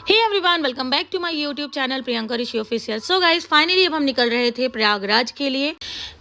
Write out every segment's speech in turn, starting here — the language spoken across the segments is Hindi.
Hey everyone, welcome back to my YouTube channel Priyanka Rishi official. So guys, finally अब हम निकल रहे थे प्रयागराज के लिए।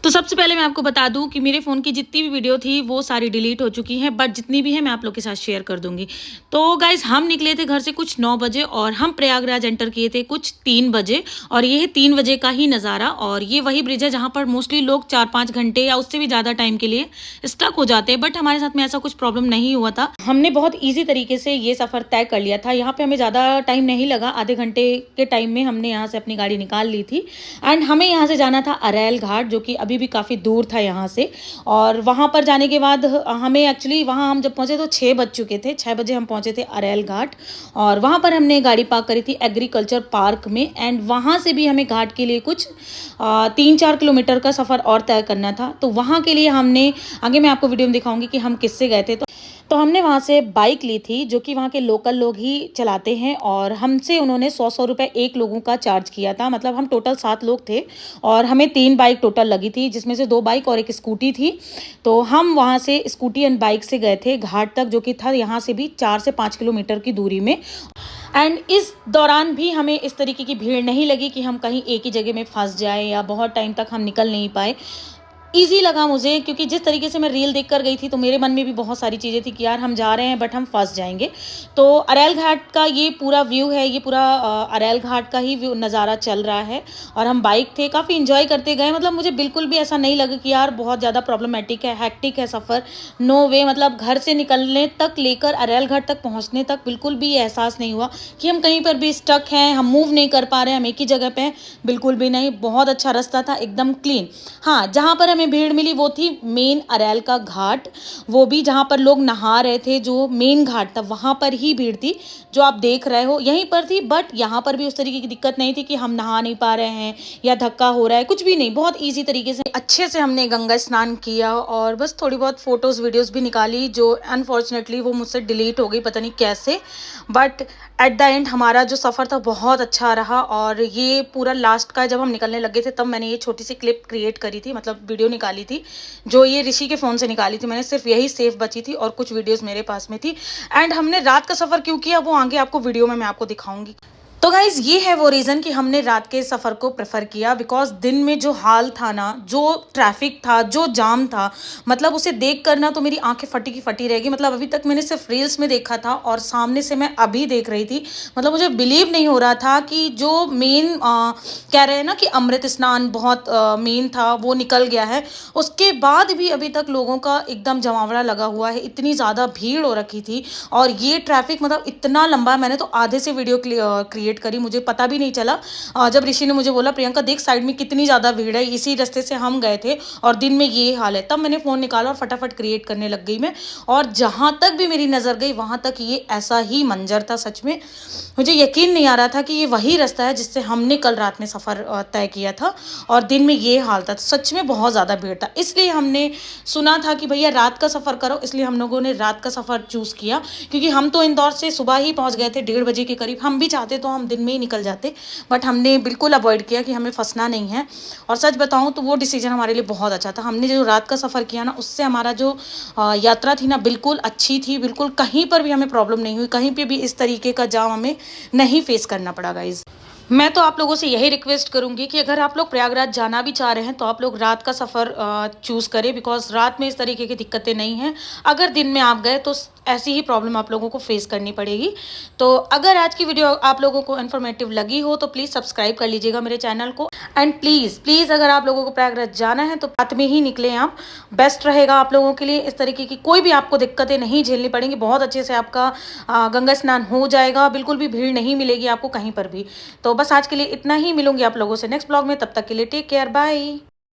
तो सबसे पहले मैं आपको बता दूं कि मेरे फ़ोन की जितनी भी वीडियो थी वो सारी डिलीट हो चुकी हैं, बट जितनी भी है मैं आप लोग के साथ शेयर कर दूंगी। तो गाइस, हम निकले थे घर से कुछ 9 बजे और हम प्रयागराज एंटर किए थे कुछ 3 बजे। और ये है 3 बजे का ही नज़ारा। और ये वही ब्रिज है जहाँ पर मोस्टली लोग 4-5 घंटे या उससे भी ज़्यादा टाइम के लिए स्टक हो जाते हैं, बट हमारे साथ में ऐसा कुछ प्रॉब्लम नहीं हुआ था। हमने बहुत ईजी तरीके से ये सफ़र तय कर लिया था। यहाँ पे हमें ज़्यादा टाइम नहीं लगा, आधे घंटे के टाइम में हमने यहाँ से अपनी गाड़ी निकाल ली थी। एंड हमें यहाँ से जाना था अरैल घाट, जो कि अभी भी काफ़ी दूर था यहाँ से। और वहाँ पर जाने के बाद हमें एक्चुअली वहाँ हम जब पहुँचे तो 6 बज चुके थे। 6 बजे हम पहुँचे थे अरैल घाट। और वहाँ पर हमने गाड़ी पार्क करी थी एग्रीकल्चर पार्क में। एंड वहाँ से भी हमें घाट के लिए कुछ 3-4 किलोमीटर का सफ़र और तय करना था। तो वहाँ के लिए हमने, आगे मैं आपको वीडियो में दिखाऊंगी कि हम किससे गए थे। तो हमने वहाँ से बाइक ली थी, जो कि वहाँ के लोकल लोग ही चलाते हैं। और हमसे उन्होंने 100 रुपये एक लोगों का चार्ज किया था। मतलब हम टोटल 7 लोग थे और हमें 3 बाइक टोटल लगी थी, जिसमें से 2 बाइक और एक स्कूटी थी। तो हम वहाँ से स्कूटी एंड बाइक से गए थे घाट तक, जो कि था यहाँ से भी 4 से 5 किलोमीटर की दूरी में। एंड इस दौरान भी हमें इस तरीके की भीड़ नहीं लगी कि हम कहीं एक ही जगह में फंस जाएं या बहुत टाइम तक हम निकल नहीं पाए। ईज़ी लगा मुझे, क्योंकि जिस तरीके से मैं रील देख कर गई थी तो मेरे मन में भी बहुत सारी चीज़ें थी कि यार हम जा रहे हैं बट हम फंस जाएंगे। तो अरैल घाट का ये पूरा व्यू है, ये पूरा अरैल घाट का ही व्यू नज़ारा चल रहा है। और हम बाइक थे, काफ़ी इंजॉय करते गए। मतलब मुझे बिल्कुल भी ऐसा नहीं लगा कि यार बहुत ज़्यादा प्रॉब्लमेटिक है, हैक्टिक है सफ़र। नो वे। मतलब घर से निकलने तक लेकर अरैल घाट तक पहुँचने तक बिल्कुल भी ये एहसास नहीं हुआ कि हम कहीं पर भी स्टक हैं, हम मूव नहीं कर पा रहे हैं, हम एक ही जगह पे हैं। बिल्कुल भी नहीं। बहुत अच्छा रास्ता था, एकदम क्लीन। हाँ, जहाँ पर हमें भीड़ मिली वो थी मेन अरैल का घाट। वो भी जहाँ पर लोग नहा रहे थे, जो मेन घाट था वहाँ पर ही भीड़ थी, जो आप देख रहे हो यहीं पर थी। बट यहाँ पर भी उस तरीके की दिक्कत नहीं थी कि हम नहा नहीं पा रहे हैं या धक्का हो रहा है, कुछ भी नहीं। बहुत ईजी तरीके से अच्छे से हमने गंगा स्नान किया और बस थोड़ी बहुत फोटोज़ वीडियोज़ भी निकाली, जो अनफॉर्चुनेटली वो मुझसे डिलीट हो गई, पता नहीं कैसे। बट एट द एंड हमारा जो सफ़र था बहुत अच्छा रहा। और ये पूरा लास्ट का जब हम निकलने लगे थे तब मैंने ये छोटी सी क्लिप क्रिएट करी थी, मतलब वीडियो निकाली थी, जो ये ऋषि के फ़ोन से निकाली थी मैंने। सिर्फ यही सेफ बची थी और कुछ वीडियोस मेरे पास में थी। एंड हमने रात का सफ़र क्यों किया वो आगे आपको वीडियो में मैं आपको दिखाऊंगी। तो गाइज, ये है वो रीज़न कि हमने रात के सफ़र को प्रेफर किया। बिकॉज दिन में जो हाल था ना, जो ट्रैफिक था, जो जाम था, मतलब उसे देख कर ना तो मेरी आंखें फटी की फटी रहेगी। मतलब अभी तक मैंने सिर्फ रील्स में देखा था और सामने से मैं अभी देख रही थी। मतलब मुझे बिलीव नहीं हो रहा था कि जो मेन कह रहे हैं ना कि अमृत स्नान बहुत मेन था वो निकल गया है, उसके बाद भी अभी तक लोगों का एकदम जमावड़ा लगा हुआ है। इतनी ज़्यादा भीड़ हो रखी थी और ये ट्रैफिक मतलब इतना लंबा, मैंने तो आधे से वीडियो क्रिएट करी, मुझे पता भी नहीं चला। जब ऋषि ने मुझे बोला प्रियंका देख साइड में कितनी ज़्यादा भीड़ है, इसी रास्ते से हम गए थे और दिन में ये हाल है, तब मैंने फ़ोन निकाला और फटाफट क्रिएट करने लग गई मैं। और जहाँ तक भी मेरी नज़र गई वहाँ तक ये ऐसा ही मंजर था। सच में मुझे यकीन नहीं आ रहा था कि ये वही रास्ता है जिससे हमने कल रात में सफ़र तय किया था और दिन में ये हाल था। सच में बहुत ज़्यादा भीड़ था, इसलिए हमने सुना था कि भैया रात का सफ़र करो, इसलिए हम लोगों ने रात का सफ़र चूज़ किया। क्योंकि हम तो इंदौर से सुबह ही पहुंच गए थे 1:30 बजे के करीब। हम भी चाहते तो हम दिन में ही निकल जाते, बट हमने बिल्कुल अवॉइड किया कि हमें फंसना नहीं है। और सच बताऊं तो वो डिसीजन हमारे लिए बहुत अच्छा था। हमने जो रात का सफ़र किया ना, उससे हमारा जो यात्रा थी ना बिल्कुल अच्छी थी। बिल्कुल कहीं पर भी हमें प्रॉब्लम नहीं हुई, कहीं पर भी इस तरीके का जाम हमें नहीं फेस करना पड़ा गाइज। मैं तो आप लोगों से यही रिक्वेस्ट करूंगी कि अगर आप लोग प्रयागराज जाना भी चाह रहे हैं तो आप लोग रात का सफ़र चूज़ करें। बिकॉज रात में इस तरीके की दिक्कतें नहीं हैं। अगर दिन में आप गए तो ऐसी ही प्रॉब्लम आप लोगों को फेस करनी पड़ेगी। तो अगर आज की वीडियो आप लोगों को इन्फॉर्मेटिव लगी हो तो प्लीज़ सब्सक्राइब कर लीजिएगा मेरे चैनल को। एंड प्लीज़ प्लीज़ अगर आप लोगों को प्रयागराज जाना है तो रात में ही निकलें आप, बेस्ट रहेगा आप लोगों के लिए। इस तरीके की कोई भी आपको दिक्कतें नहीं झेलनी पड़ेंगी, बहुत अच्छे से आपका गंगा स्नान हो जाएगा, बिल्कुल भी भीड़ नहीं मिलेगी आपको कहीं पर भी। तो बस आज के लिए इतना ही, मिलूंगी आप लोगों से नेक्स्ट ब्लॉग में। तब तक के लिए टेक केयर, बाय।